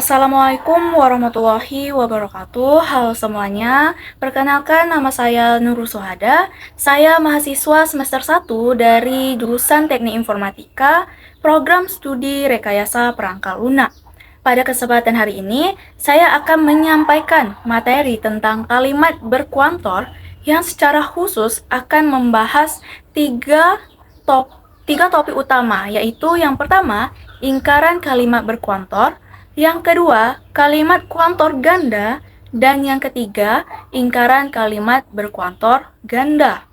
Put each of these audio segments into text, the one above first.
Assalamualaikum warahmatullahi wabarakatuh. Halo semuanya, perkenalkan nama saya Nurul Suhada. Saya mahasiswa semester 1 dari jurusan Teknik Informatika, program studi Rekayasa Perangkat Lunak. Pada kesempatan hari ini, saya akan menyampaikan materi tentang kalimat berkuantor yang secara khusus akan membahas tiga topik utama, yaitu yang pertama, lingkaran kalimat berkuantor, yang kedua, kalimat kuantor ganda, dan yang ketiga, lingkaran kalimat berkuantor ganda.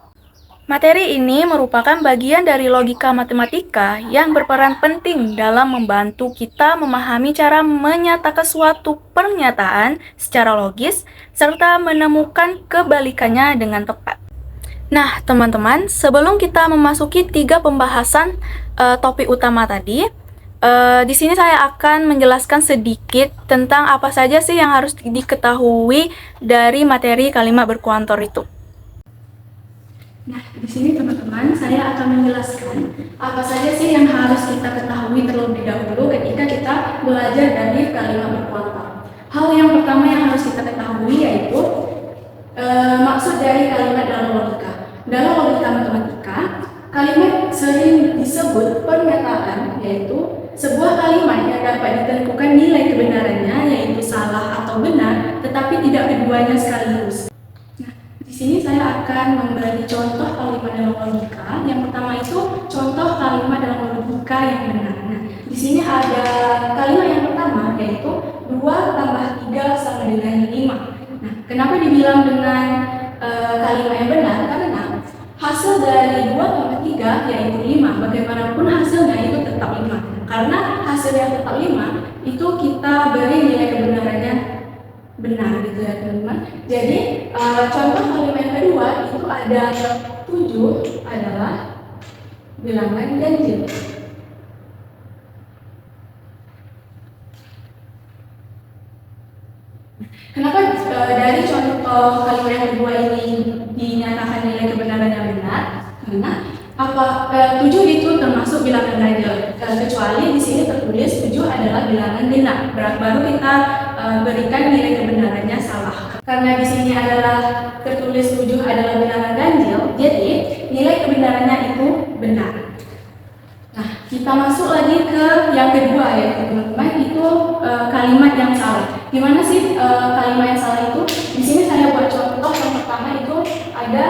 Materi ini merupakan bagian dari logika matematika yang berperan penting dalam membantu kita memahami cara menyatakan suatu pernyataan secara logis serta menemukan kebalikannya dengan tepat. Nah, teman-teman, sebelum kita memasuki tiga pembahasan topik utama tadi, di sini saya akan menjelaskan sedikit tentang apa saja sih yang harus diketahui dari materi kalimat berkuantor itu. Nah, di sini teman-teman, saya akan menjelaskan apa saja sih yang harus kita ketahui terlebih dahulu ketika kita belajar dari kalimat berkuantor. Hal yang pertama yang harus kita ketahui yaitu maksud dari kalimat dalam logika. Dalam logika matematika, kalimat sering disebut pernyataan, yaitu sebuah kalimat yang dapat ditentukan nilai kebenarannya, yaitu salah atau benar, tetapi tidak keduanya sekaligus. Nah, di sini saya akan memberi contoh kalimat dalam logika. Yang pertama itu contoh kalimat dalam logika yang benar. Nah, di sini ada kalimat yang pertama, yaitu 2 tambah 3 sama dengan 5. Nah, kenapa dibilang dengan kalimat yang benar? Karena hasil dari 2 tambah 3 yaitu 5. Bagaimanapun hasilnya itu tetap 5. Karena hasil yang tetap 5 itu kita beri nilai kebenarannya benar gitu ya teman-teman. Jadi contoh kalimat yang kedua itu ada 7 adalah bilangan ganjil. Kenapa dari contoh kalimat yang kedua ini dinyatakan nilai kebenarannya benar? Karena 7 itu termasuk bilangan ganjil, kecuali di sini tertulis 7 adalah bilangan genap, baru kita berikan nilai kebenarannya salah. Karena di sini adalah tertulis 7 adalah bilangan ganjil, jadi nilai kebenarannya itu benar. Nah, kita masuk lagi ke yang kedua ya teman-teman, itu kalimat yang salah. Gimana sih kalimat yang salah itu? Di sini saya buat contoh yang pertama itu ada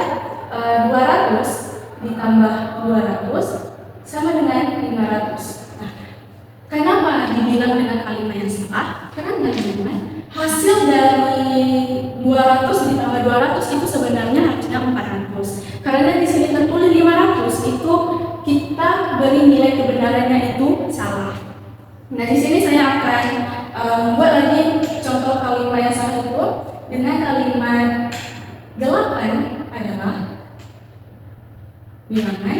200 ditambah 200 sama dengan 500. Nah, kenapa dibilang dengan kalimat yang salah? Karena teman-teman, hasil dari 200 ditambah 200 itu sebenarnya harusnya 400. Karena di sini tertulis 500 itu kita beri nilai kebenarannya itu salah. Nah, di sini saya akan buat lagi contoh kalimat yang salah itu dengan kalimat 8 adalah bilangan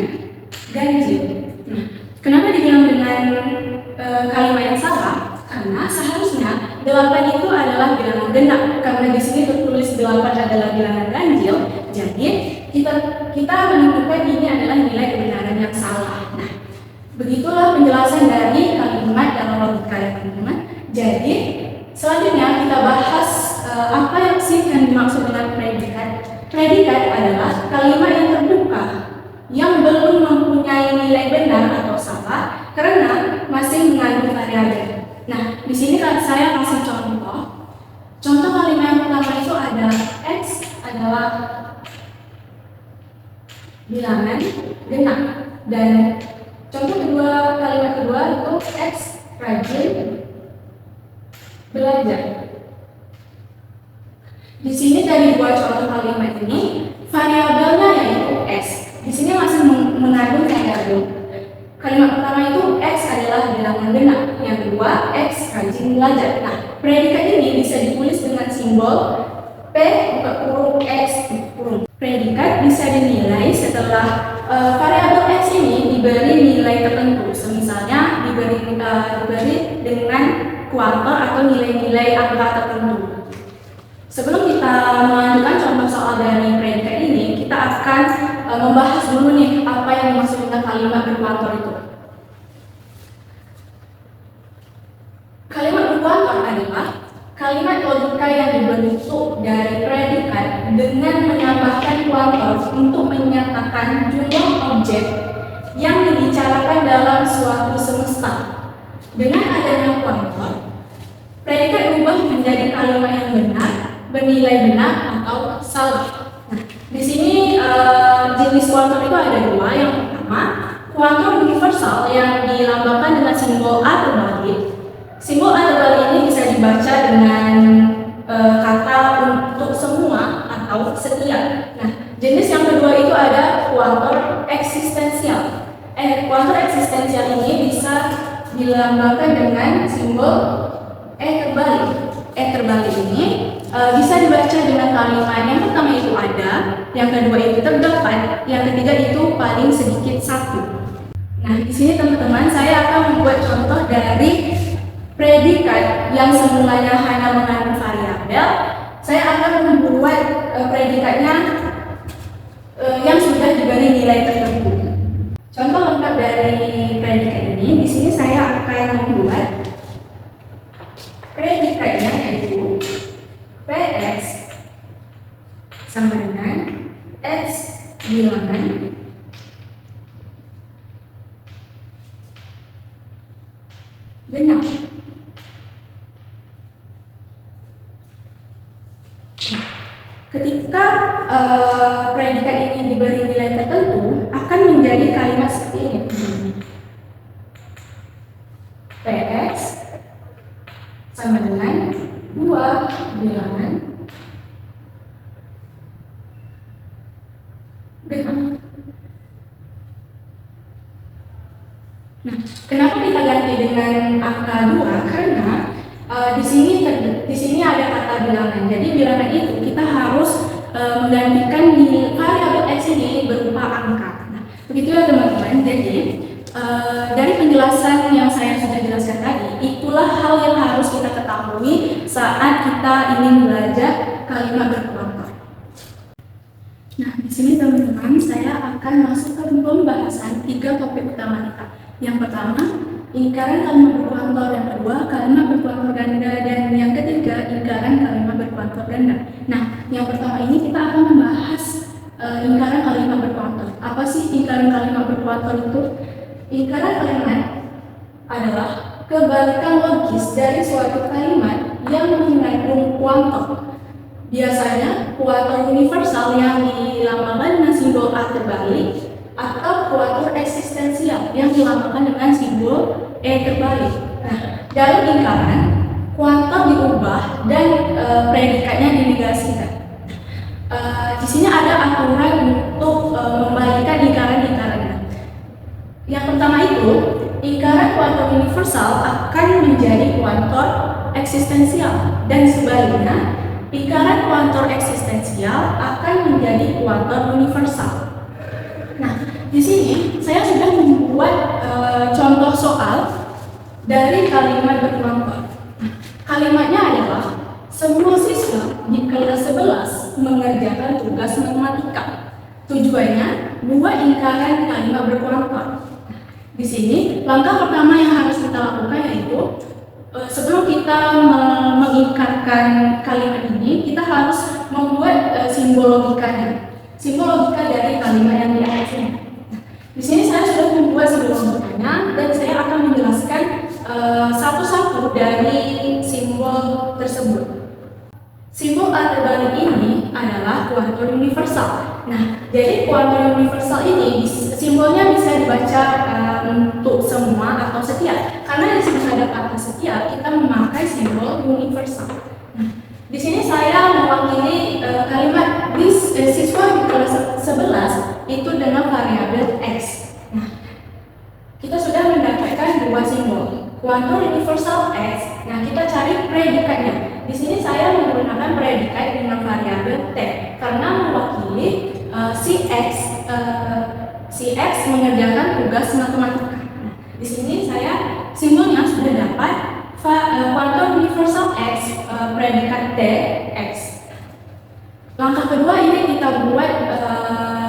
ganjil. Nah, kenapa dibilang dengan kalimat yang salah? Karena seharusnya 8 itu adalah bilangan genap. Karena di sini tertulis 8 adalah bilangan ganjil, jadi kita menentukan ini adalah nilai kebenaran yang salah. Nah, begitulah penjelasan dari kalimat dalam logika ya teman-teman. Jadi selanjutnya kita bahas apa yang sih yang dimaksud dengan predikat. Predikat adalah kalimat yang terbuka yang belum mempunyai nilai benar atau salah karena masih mengandung variabel. Nah, di sini saya kasih contoh. Contoh kalimat yang pertama itu ada X adalah bilangan genap, dan contoh kalimat kedua itu X rajin belajar. Di sini dari dua contoh kalimat ini variabelnya yaitu X. Di sini masih mengandung variabel. Kalimat pertama itu X adalah bilangan genap, yang kedua X rajin belajar. Nah, predikat ini bisa ditulis dengan simbol P buka kurung X kurung. Predikat bisa dinilai setelah variabel X ini diberi nilai tertentu. Misalnya diberi dengan kuantor atau nilai-nilai angka tertentu. Sebelum kita melanjutkan contoh soal dari predikat ini, kita akan membahas dulu nih apa yang dimaksud dengan kalimat berkuantor itu. Kalimat berkuantor adalah kalimat logika yang dibentuk dari predikat dengan menambahkan kuantor untuk menyatakan jumlah objek yang dibicarakan dalam suatu semesta. Dengan adanya kuantor, predikat berubah menjadi kalimat yang benar, bernilai benar atau salah. Nah, di sini jenis kuantor itu ada dua. Yang pertama, kuantor universal yang dilambangkan dengan simbol A terbalik. Simbol A terbalik ini bisa dibaca dengan kata untuk semua atau setiap. Nah, jenis yang kedua itu ada kuantor eksistensial. Kuantor eksistensial ini bisa dilambangkan dengan simbol E terbalik. E terbalik ini bisa dibaca dengan kalimat yang pertama itu ada, yang kedua itu terdapat, yang ketiga itu paling sedikit satu. Nah, di sini teman-teman saya akan membuat contoh dari predikat yang semulanya hanya mengandung variabel. Saya akan membuat predikatnya yang sudah diberi nilai tertentu. Contoh lengkap dari predikat ini, di sini saya akan membuat predikatnya yaitu Px sama dengan X bilangan benar. Ketika predikat ini diberi nilai tertentu, akan menjadi kalimat seperti ini. Px sama dengan 2 bilangan benar. Nah, kenapa kita ganti dengan angka 2? Karena di sini ada kata bilangan. Jadi bilangan itu kita harus menggantikan variabel x ini berupa angka. Nah, begitu ya teman-teman. Jadi dari penjelasan yang saya sudah jelaskan tadi, itulah hal yang harus kita ketahui saat kita ingin belajar kalimat berkuantor. Nah, di sini teman-teman saya akan masuk ke pembahasan 3 topik utama kita. Yang pertama, lingkaran kalimat berkuantor, yang kedua kalimat berkuantor ganda, dan yang ketiga lingkaran kalimat berkuantor ganda. Nah, yang pertama ini kita akan membahas lingkaran kalimat berkuantor. Apa sih lingkaran kalimat berkuantor itu? Lingkaran kalimat adalah kebalikan logis dari suatu kalimat yang mengandung kuantor. Biasanya kuantor universal yang dilambangkan dengan simbol A terbalik, atau kuantor eksistensial yang dilambangkan dengan simbol E terbalik. Nah, dalam lingkaran, kuantor diubah dan predikatnya dinegasikan. Di sini ada aturan untuk membalikan lingkaran-lingkarannya. Yang pertama itu, lingkaran kuantor universal akan menjadi kuantor eksistensial, dan sebaliknya, lingkaran kuantor eksistensial akan menjadi kuantor universal. Nah, di sini saya sudah membuat contoh soal dari kalimat berkuantor. Nah, kalimatnya adalah semua siswa di kelas 11 mengerjakan tugas matematika. Tujuannya buat lingkaran kalimat berkuantor. Di sini langkah pertama yang harus kita lakukan yaitu sebelum kita mengingkarkan kalimat ini, kita harus membuat simbol logikanya. Simbol logika dari kalimat yang di atasnya. Di sini saya sudah membuat simbol logikanya dan saya akan menjelaskan satu-satu dari simbol tersebut. Simbol A terbalik ini adalah kuantor universal. Nah, jadi kuantor universal ini simbolnya bisa dibaca untuk semua atau setiap. Karena di sini ada kata setiap, kita memakai simbol universal. Nah, di sini saya mewakili kalimat siswa di kelas 11 itu dengan variabel x. Nah, kita sudah mendapatkan dua simbol, kuantor universal x. Nah, kita cari predikatnya. Di sini saya menggunakan predikat dengan variabel t karena mewakili si x mengerjakan tugas matematika. Nah, di sini saya simbolnya sudah dapat kuantor universal x, predikat t x. Langkah kedua ini kita buat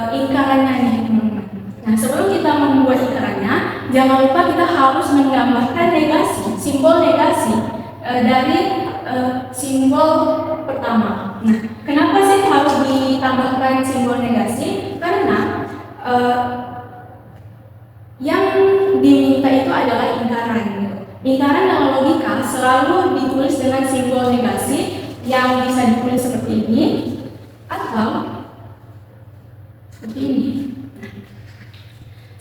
lingkarannya nih teman-teman. Nah, sebelum kita membuat lingkarannya, jangan lupa kita harus menambahkan negasi, simbol negasi dari simbol pertama. Nah, kenapa sih harus ditambahkan simbol negasi? Karena yang diminta itu adalah lingkaran. Lingkaran dalam logika selalu ditulis dengan simbol negasi yang bisa ditulis seperti ini atau seperti ini.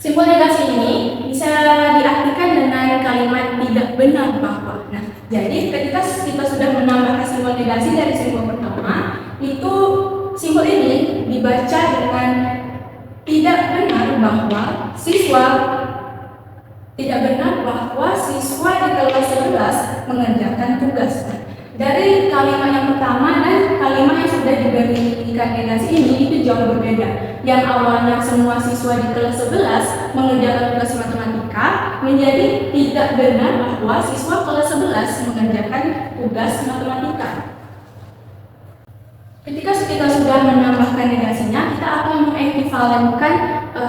Simbol negasi ini bisa diartikan dengan kalimat tidak benar bahwa. Nah, jadi ketika kita sudah menambahkan simbol negasi dari simbol pertama, itu simbol ini dibaca dengan tidak benar bahwa siswa di kelas 11 mengerjakan tugas. Dari kalimat yang pertama dan kalimat yang sudah diberikan negasi ini itu jauh berbeda. Yang awalnya semua siswa di kelas 11 mengerjakan tugas matematika menjadi tidak benar bahwa siswa kelas 11 mengerjakan tugas matematika. Ketika kita sudah menambahkan negasinya, kita akan mengekivalenkan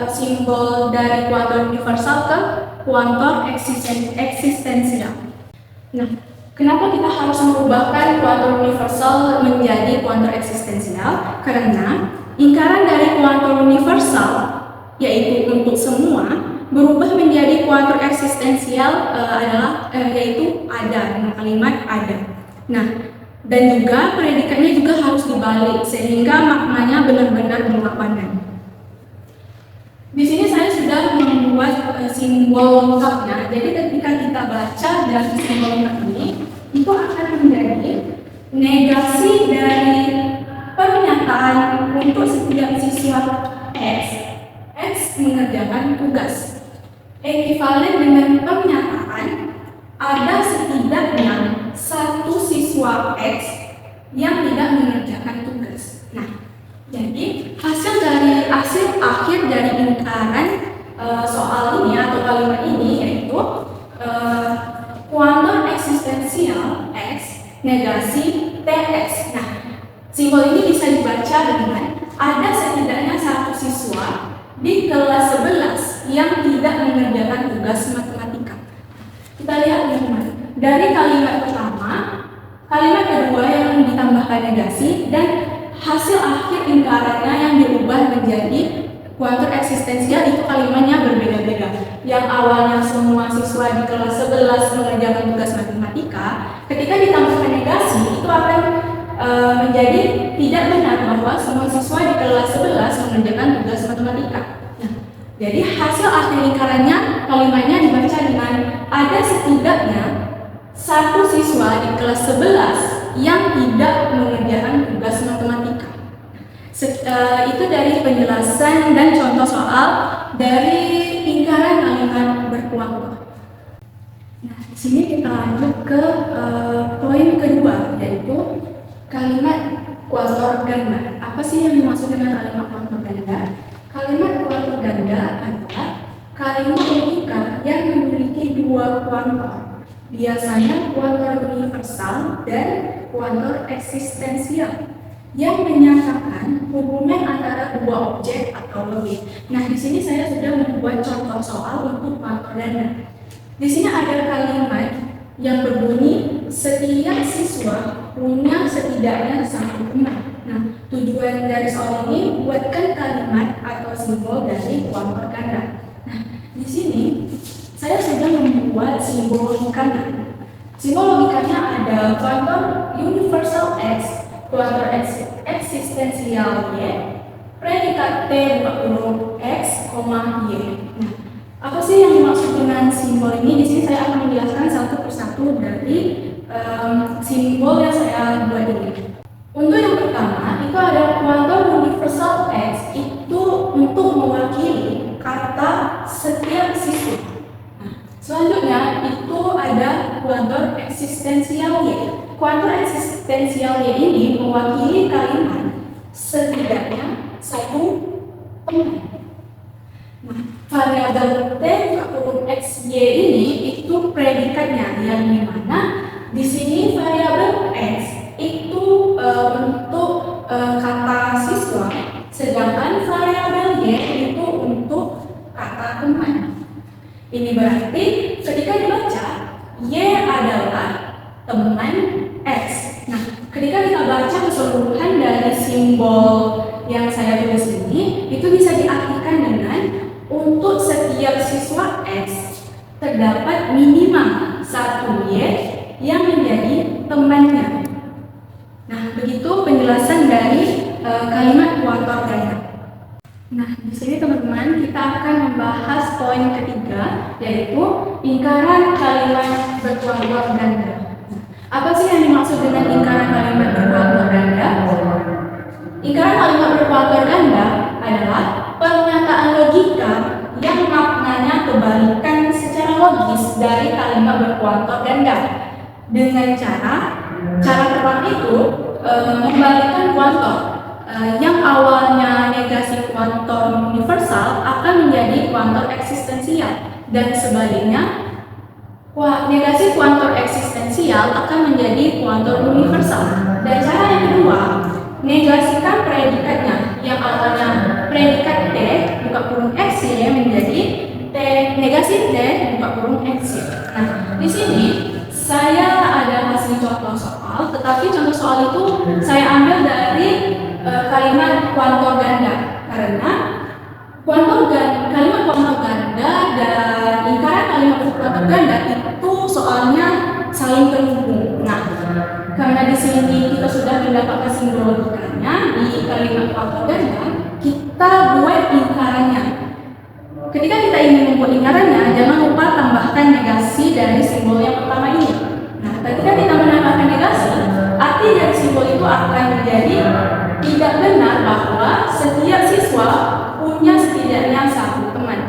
simbol dari kuantor universal ke kuantor eksistensial. Nah, kenapa kita harus mengubahkan kuantor universal menjadi kuantor eksistensial? Karena lingkaran dari kuantor universal, yaitu untuk semua, berubah menjadi kuantor eksistensial yaitu ada, dengan kalimat ada. Nah, dan juga predikatnya juga harus dibalik sehingga maknanya benar-benar berlawanan. Di sini saya sudah membuat simbol lengkapnya. Jadi ketika kita baca dari simbol lengkap ini, itu akan menjadi negasi dari pernyataan untuk setiap siswa X mengerjakan tugas. Ekivalen dengan pernyataan ada setidaknya satu siswa X yang tidak mengerjakan tugas. Nah, jadi hasil akhir dari lingkaran soal ini atau kalimat ini yaitu kuantor eksistensial X negasi TX. Nah, simbol ini bisa dibaca dengan ada setidaknya satu siswa di kelas 11 yang tidak mengerjakan tugas matematika. Kita lihat teman-teman. Dari kalimat pertama, kalimat kedua yang ditambahkan negasi, dan hasil akhir lingkarannya yang dirubah menjadi kuantor eksistensial itu kalimatnya berbeda-beda. Yang awalnya semua siswa di kelas 11 mengerjakan tugas matematika, ketika ditambahkan negasi itu akan menjadi tidak benar bahwa semua siswa di kelas 11 mengerjakan tugas matematika. Nah, jadi hasil akhir lingkarannya kalimatnya dibaca dengan ada setidaknya satu siswa di kelas 11 yang tidak mengerjakan tugas matematika. Itu dari penjelasan dan contoh soal dari lingkaran kalimat berkuantor. Nah, di sini kita lanjut ke poin kedua, yaitu kalimat kuantor ganda. Apa sih yang dimaksud dengan kalimat kuantor ganda? Kalimat kuantor ganda adalah kalimat logika yang memiliki dua kuantor. Biasanya kuantor universal dan kuantor eksistensial yang menyatakan hubungan antara dua objek atau lebih. Nah, di sini saya sudah membuat contoh soal untuk kuantor ganda. Di sini ada kalimat yang berbunyi setiap siswa punya setidaknya satu teman. Nah, tujuan dari soal ini buatkan kalimat atau simbol dari kuantor ganda. Nah, di sini saya sudah membuat simbol logikanya. Simbol logikanya ada kuantor universal X, kuantor eksistensial Y, predikat T buka huruf X, Y. Nah, apa sih yang dimaksud dengan simbol ini? Di sini saya akan menjelaskan satu persatu dari simbol yang saya buat ini. Untuk yang pertama, itu ada kuantor universal X, itu untuk mewakili kata setiap siswa. Nah, selanjutnya itu ada kuantor eksistensial Y. Kuantor eksistensial Y ini mewakili kalimat setidaknya satu teman. Nah, variabel T huruf X Y ini itu predikatnya, yang dimana di sini variabel X itu untuk kata siswa, sedangkan variabel Y itu untuk kata teman. Ini berarti ketika dibaca Y adalah teman dengan X. Nah, ketika kita baca keseluruhan dari simbol yang saya tulis ini, itu bisa diartikan dengan untuk setiap siswa X terdapat minimal satu Y yang menjadi temannya. Nah, begitu penjelasan dari kalimat kuantor ganda. Nah, di sini teman-teman kita akan membahas poin ketiga, yaitu lingkaran kalimat berkuantor ganda. Apa sih yang dimaksud dengan lingkaran kalimat berkuantor ganda? Lingkaran kalimat berkuantor ganda adalah pernyataan logika yang maknanya kebalikan secara logis dari kalimat berkuantor ganda. Dengan cara pertama itu membalikkan kuantor. Yang awalnya negasi kuantor universal akan menjadi kuantor eksistensial, dan sebaliknya negasi kuantor eksistensial akan menjadi kuantor universal. Dan cara yang kedua, negasikan predikatnya, yang awalnya predikat T buka kurung X Y menjadi T negasi T buka kurung X Y. Nah, di sini saya ada hasil contoh soal, tetapi contoh soal itu saya ambil dari kalimat kuantor ganda, karena kalimat kuantor ganda dan lingkaran kalimat kuantor ganda itu soalnya saling terhubung. Nah, karena di sini kita sudah mendapatkan simbol lingkarannya di kalimat kuantor ganda, kita buat lingkarannya. Ketika kita ingin membuat lingkarannya, jangan lupa tambahkan negasi dari simbol yang pertama ini. Nah, ketika kita menambahkan negasi, arti dari simbol itu akan menjadi tidak benar bahwa setiap siswa punya setidaknya satu teman.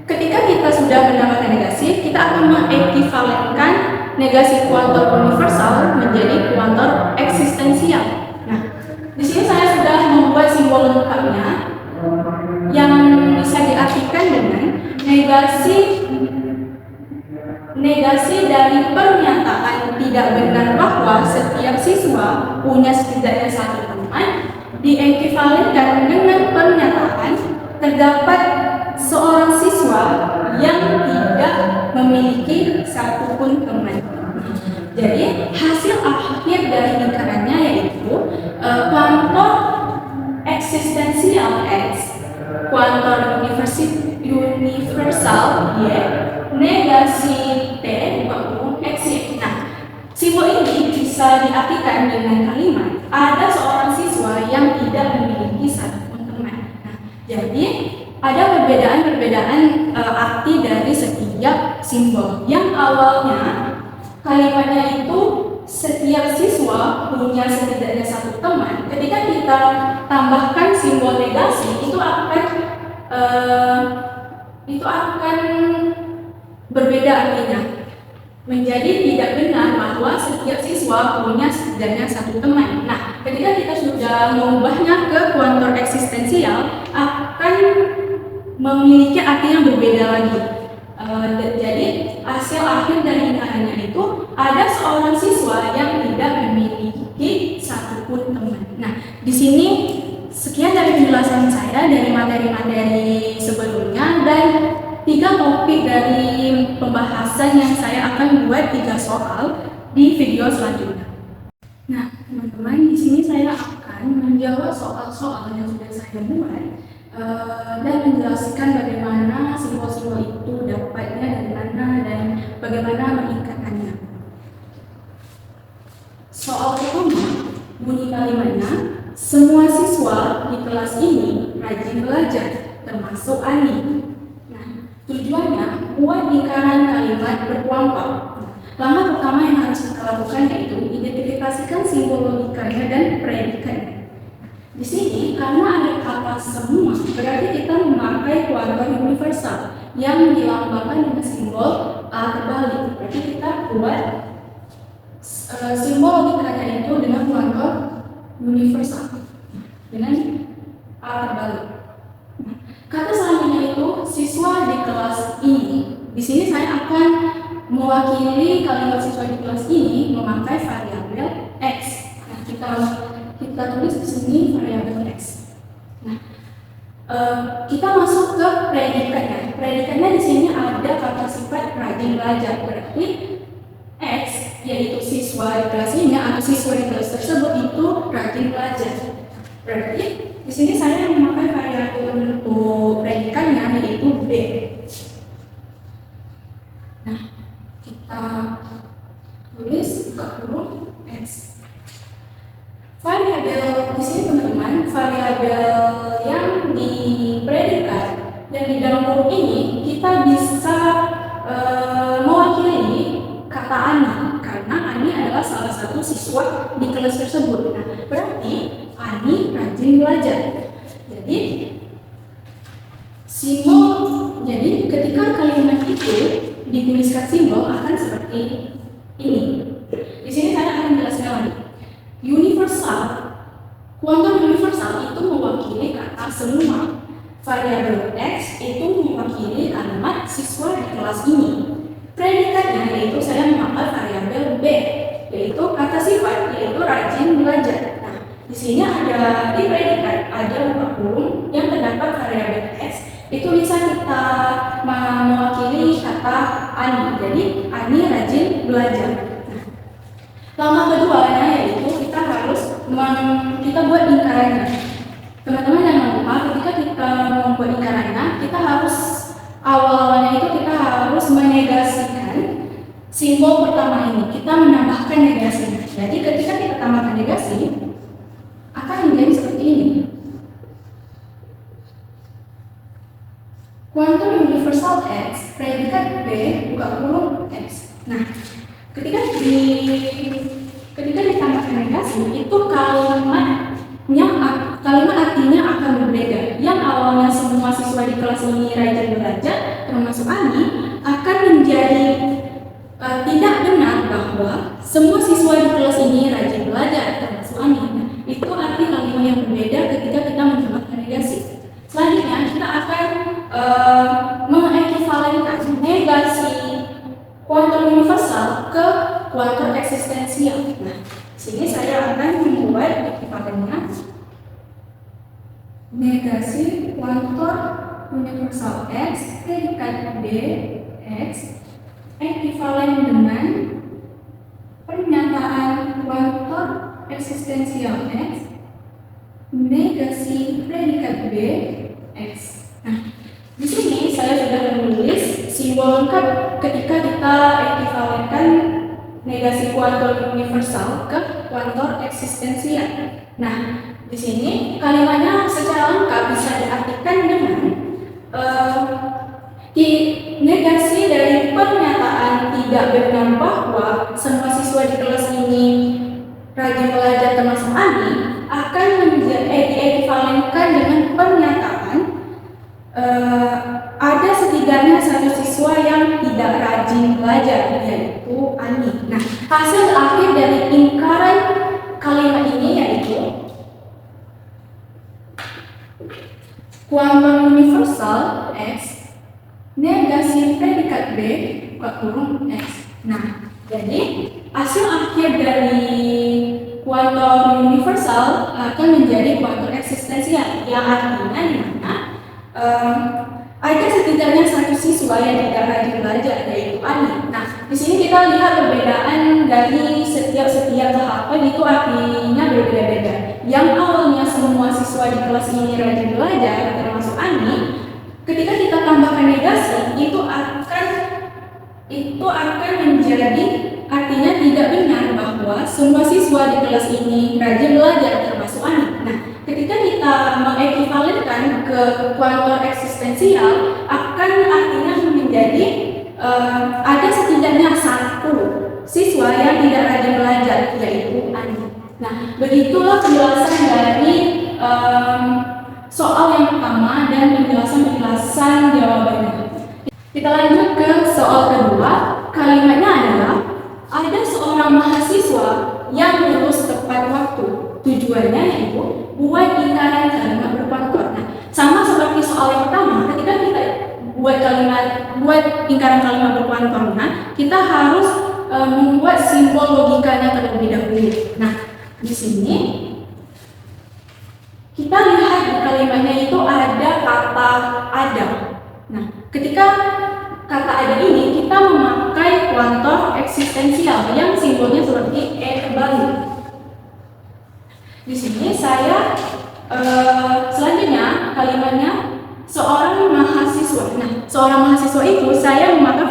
Ketika kita sudah menambahkan negasi, kita akan mengekvivalenkan negasi kuantor universal menjadi kuantor eksistensial. Nah, di sini saya sudah membuat simbol lengkapnya yang bisa diartikan dengan negasi dari pernyataan tidak benar bahwa setiap siswa punya setidaknya satu teman diekvivalenkan dengan pernyataan terdapat seorang siswa yang tidak memiliki satupun teman. Jadi hasil akhir dari lingkarannya yaitu kuantor eksistensial X, kuantor universal Y, negasi T buka kurung X Y. Nah, simbol ini bisa diartikan dengan kalimat ada seorang siswa yang tidak memiliki satupun teman. Nah, jadi ada perbedaan arti dari setiap simbol. Yang awalnya kalimatnya itu setiap siswa punya setidaknya satu teman. Ketika kita tambahkan simbol negasi, itu akan berbeda artinya, menjadi tidak benar bahwa setiap siswa punya setidaknya satu teman. Nah, ketika kita sudah mengubahnya ke kuantor eksistensial, akan memiliki arti yang berbeda lagi. Jadi hasil akhir dari lingkarannya itu ada seorang siswa yang tidak memiliki satupun teman. Nah, di sini sekian dari penjelasan saya dari materi-materi sebelumnya dan 3 topik dari pembahasan yang saya akan buat 3 soal di video selanjutnya. Nah, teman-teman, di sini saya akan menjawab soal-soal yang sudah saya buat dan menjelaskan bagaimana simbol-simbol itu dapatnya dari mana dan bagaimana mengikatkannya. Soal pertama, bunyi kalimatnya, semua siswa di kelas ini rajin belajar, termasuk Ani. Tujuannya, buat lingkaran kalimat berkelompok. Langkah pertama yang harus kita lakukan yaitu identifikasikan simbol logikanya dan predikatnya. Di sini, karena ada kata semua, berarti kita memakai kuantor universal yang dilambangkan dengan simbol A terbalik. Berarti kita buat simbol logikanya itu dengan kuantor universal dengan A terbalik. Kata selanjutnya itu siswa di kelas ini. Di sini saya akan mewakili kalimat siswa di kelas ini memakai variabel X. Nah, kita tulis di sini variabel X. Nah, kita masuk ke predikatnya. Predikatnya di sini ada kata sifat rajin belajar. Berarti X yaitu siswa di kelas ini atau siswa di kelas tersebut itu rajin belajar. Berarti di sini saya memakai variabel untuk predikannya yaitu B. Nah, kita tulis buka kurung X. Variabel di sini teman-teman, variabel yang dipredikat dan di dalam kurung ini kita bisa mewakili kata Ani, karena Ani adalah salah satu siswa di kelas tersebut. Nah, berarti Ani rajin belajar. Jadi ketika kalimat itu dituliskan simbol akan seperti ini. Di sini saya akan menjelaskan lagi. Universal, kuantum universal itu mewakili kata semua. Variabel X itu mewakili kalimat siswa di kelas ini. Predikatnya yaitu saya memakai variabel B, yaitu kata sifat, yaitu rajin belajar. Nah, di sini ada di predikat ada buka kurung yang terdapat variabel X, itu bisa kita mewakili kata Ani. Jadi Ani rajin belajar. Nah, langkah keduanya yaitu kita buat lingkarannya. Teman-teman jangan lupa ketika kita membuat lingkarannya, kita harus awalnya itu kita harus menegasikan simbol pertama ini. Kita menambahkan negasinya. Jadi ketika kita tambahkan negasi akan menjadi seperti ini. Kuantum universal X, predikat B, buka kurung X. Nah, ketika ditambahkan negasi itu kalimat artinya akan berbeda. Yang awalnya semua siswa di kelas ini rajin belajar, termasuk Ani, akan menjadi tidak benar bahwa semua siswa di kelas ini rajin belajar, termasuk Ani. Nah, itu arti kalimat yang berbeda ketika kita menambahkan negasi. Selanjutnya kita akan mengekivalenkan negasi kuantum universal ke kuantum eksistensial. Nah, sini saya akan membuat ekivalennya. Negasi kuantum universal X predikat B X ekivalen dengan pernyataan kuantum eksistensial X negasi predikat B X. Nah, di sini saya sudah menulis simbol lengkap ketika kita ekivalenkan negasi kuantum universal ke kuantum eksistensial. Nah, di sini kalimatnya secara lengkap bisa diartikan dengan negasi dari pernyataan tidak benar bahwa semua siswa di kelas ini rajin belajar termasuk Ani akan diekivalenkan dengan pernyataan ada setidaknya satu siswa yang tidak rajin belajar, yaitu Ani. Nah, hasil akhir dari lingkaran kalimat ini yaitu kuantum universal X negasi predikat B buka kurung X. Nah, jadi hasil akhir dari kuantum universal akan menjadi kuantum eksistensial, yang artinya di mana ada setidaknya satu siswa yang tidak rajin belajar, yaitu Ani. Nah, di sini kita lihat perbedaan dari setiap tahapan itu artinya berbeda-beda. Yang awalnya semua siswa di kelas ini rajin belajar, termasuk Ani, ketika kita tambahkan negasi itu akan menjadi artinya tidak benar bahwa semua siswa di kelas ini rajin belajar, termasuk Ani. Nah, ketika kita mengekivalenkan ke kuantum eksistensial akan artinya menjadi ada setidaknya satu siswa yang tidak rajin belajar, yaitu Ani. Nah, begitulah penjelasan dari soal yang pertama dan penjelasan jawabannya. Kita lanjut ke soal kedua. Kalimatnya adalah ada seorang mahasiswa yang lulus tepat waktu. Tujuannya yaitu buat lingkaran kalimat berkuantum. Nah, sama seperti soal yang pertama, ketika kita buat lingkaran kalimat berkuantumnya, kita harus membuat simbol logikanya terlebih dahulu. Nah, di sini kita lihat di kalimatnya itu ada kata ada. Nah, ketika kata ada ini kita memakai kuantum eksistensial yang simbolnya seperti E terbalik. Di sini saya selanjutnya kalimatnya seorang mahasiswa. Nah, seorang mahasiswa itu saya memakai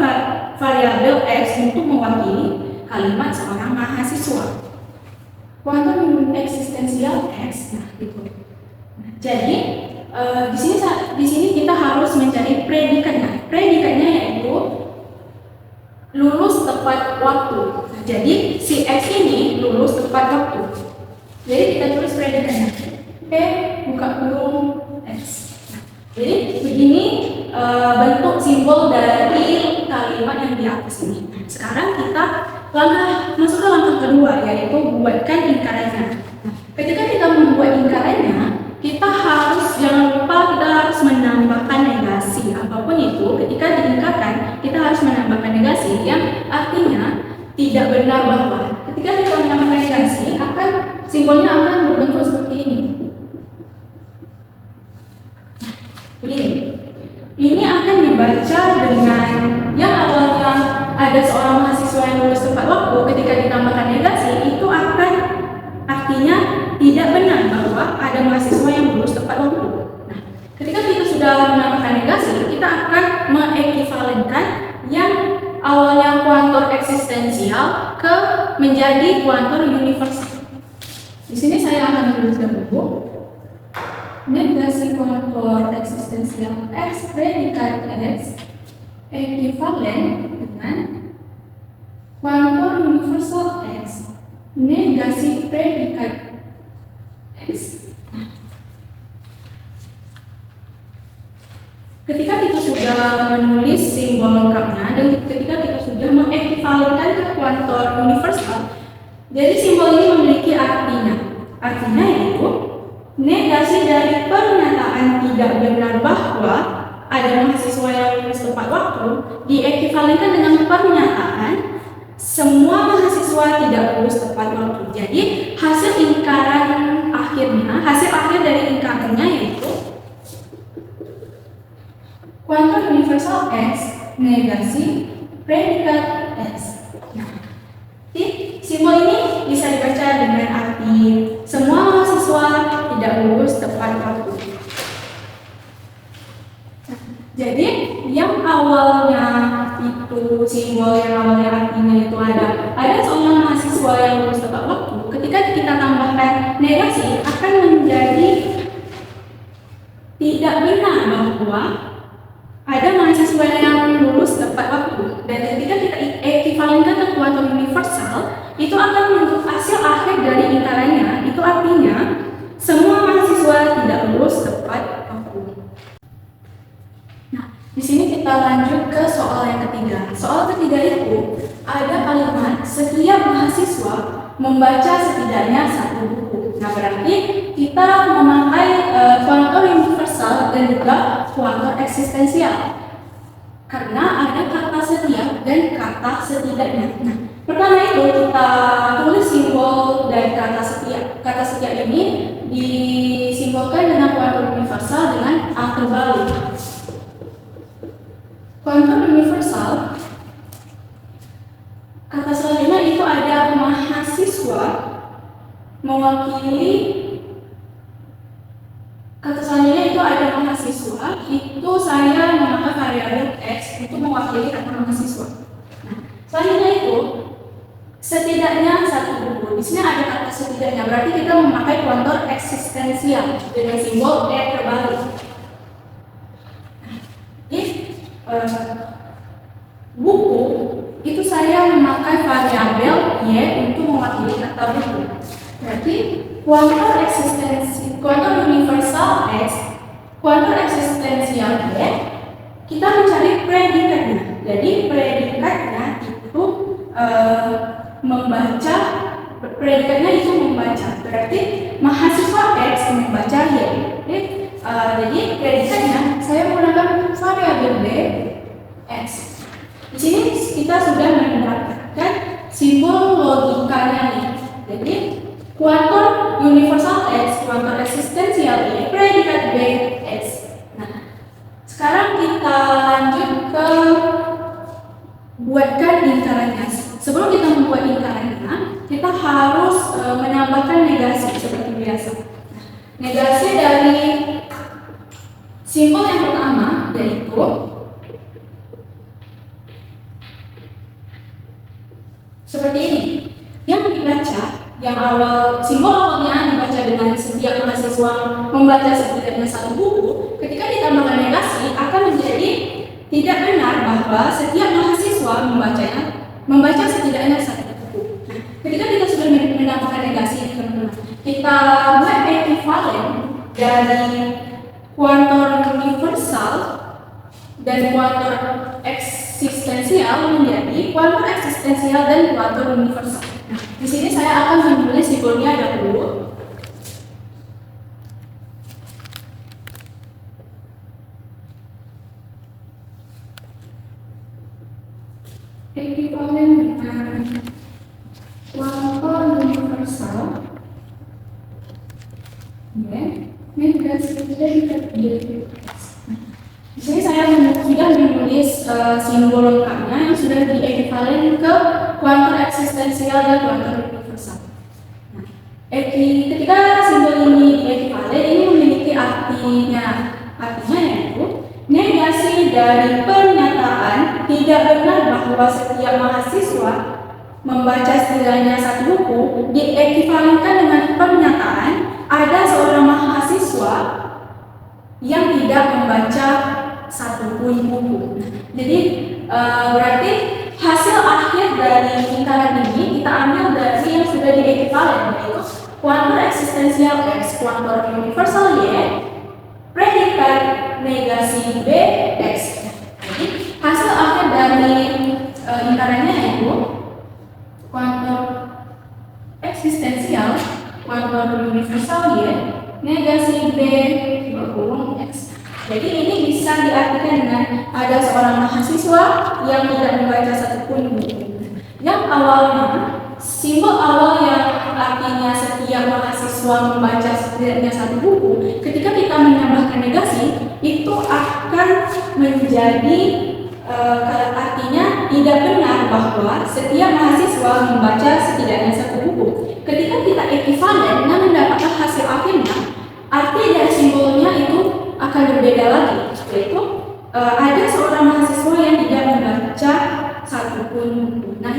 variabel X untuk mewakili kalimat seorang mahasiswa. Kuantum eksistensial X. Nah, gitu. Nah, jadi di sini kita harus mencari predikatnya. Predikatnya yaitu lulus tepat waktu. Nah, jadi si X ini lulus tepat waktu. Jadi kita tulis predikatnya. P buka kurung X. Nah, jadi begini bentuk simbol dari kalimat yang di atas ini. Nah, sekarang kita masuk ke langkah kedua, yaitu buatkan ingkarannya. Nah, ketika kita membuat ingkarannya, kita jangan lupa kita harus menambahkan negasi. Apapun itu, ketika diingkarkan, kita harus menambahkan negasi yang artinya tidak benar bahwa. Ketika kita menambahkan negasi, simbolnya akan berbentuk seperti ini. Begini. Ini akan dibaca dengan yang awalnya ada seorang mahasiswa yang lulus tepat waktu, ketika ditambahkan negasi itu akan artinya tidak benar bahwa ada mahasiswa yang lulus tepat waktu. Nah, ketika kita sudah menambahkan negasi, kita akan mengekivalenkan yang awalnya kuantor eksistensial menjadi kuantor universal. Di sini saya akan menuliskan dulu negasi kuantor eksistensial X predikat X ekivalen dengan kuantor universal X negasi predikat X. Ketika kita sudah menulis simbol lengkapnya dan ketika kita sudah mengekivalenkan ke kuantor universal, jadi simbol ini memiliki artinya yaitu negasi dari pernyataan tidak benar bahwa ada mahasiswa yang lulus tepat waktu diekivalenkan dengan pernyataan semua mahasiswa tidak lulus tepat waktu. Jadi hasil akhir dari ingkarannya yaitu kuantum universal X negasi predikat X. Nah, simbol ini bisa dibaca dengan arti semua mahasiswa tidak lulus tepat waktu. Jadi yang awalnya itu simbol yang awalnya artinya itu ada seorang mahasiswa yang lulus tepat waktu, ketika kita tambahkan negasi akan menjadi tidak benar bahwa ada mahasiswa yang lulus tepat waktu. Dan ketika kita ekivalenkan ke kuantum universal, itu akan menentukan hasil akhir dari ingkarannya. Itu artinya semua mahasiswa tidak lulus tepat waktu. Nah, di sini kita lanjut ke soal yang ketiga. Soal ketiga itu ada kalimat setiap mahasiswa membaca setidaknya satu buku. Nah, berarti kita memakai kuantum universal dan juga kuantum eksistensial. Karena ada kata setiap dan kata setidaknya. Nah, pertama itu kita tulis simbol dari kata setiap. Kata setiap ini disimbolkan dengan kuantum universal dengan A terbalik. Kuantum universal, kata selanjutnya itu ada mahasiswa mewakili. Kata selanjutnya itu ada mahasiswa, itu saya memakai variabel X untuk mewakili kata mahasiswa. Nah, selanjutnya itu setidaknya satu buku. Di sini ada kata setidaknya, berarti kita memakai kuantum eksistensial dengan simbol E terbalik. Buku itu saya memakai variabel Y untuk mewakili kata buku. Berarti kuantum universal X, kuantum eksistensial Y, kita mencari predikatnya. Jadi predikatnya itu membaca. Berarti mahasiswa X membaca Y. Jadi predikatnya saya menggunakan variabel B X. Di sini kita sudah mendapatkan simbol logikanya nih. Jadi kuantum universal X, kuantum eksistensial Y, predikat B X. Nah, sekarang kita lanjut ke buatkan ingkarannya. Sebelum kita harus menambahkan negasi seperti biasa. Negasi dari simbol yang pertama yaitu seperti ini. Yang dibaca, yang simbol awalnya dibaca dengan setiap mahasiswa membaca setidaknya satu buku, ketika ditambahkan negasi akan menjadi tidak benar bahwa setiap mahasiswa membaca setidaknya satu buku. Ketika kita sudah menambahkan negasi, teman-teman, kita buat ekivalen dari kuantor universal dan kuantor eksistensial menjadi kuantor eksistensial dan kuantor universal. Nah, di sini saya akan menulis simbolnya dahulu. Ekivalen dengan kuantor universal. Di sini saya sudah menulis simbol lengkapnya yang sudah diekivalen ke kuantor eksistensial dan kuantor universal. Nah, ketika simbol ini diekivalen, ini memiliki artinya yaitu negasi dari pernyataan tidak benar bahwa setiap mahasiswa membaca setidaknya satu buku diekvivalenkan dengan pernyataan ada seorang mahasiswa yang tidak membaca satu pun buku. Jadi berarti hasil akhir dari lingkaran ini kita ambil dari yang sudah diekivalen, yaitu kuantor eksistensial X, kuantor universal Y, predikat negasi B X. Jadi hasil akhir dari lingkarannya yaitu kuantor eksistensial, kuantor universal Y, negasi B berkurung X. Jadi ini bisa diartikan dengan ada seorang mahasiswa yang tidak membaca satupun buku. Yang awalnya, simbol awal yang artinya setiap mahasiswa membaca setidaknya satu buku, ketika kita menambahkan negasi, itu akan menjadi artinya tidak benar bahwa setiap mahasiswa membaca setidaknya satu buku. Ketika kita ekivalen dan mendapatkan hasil akhirnya, arti dari simbolnya itu akan berbeda lagi, yaitu ada seorang mahasiswa yang tidak membaca satupun buku. Nah,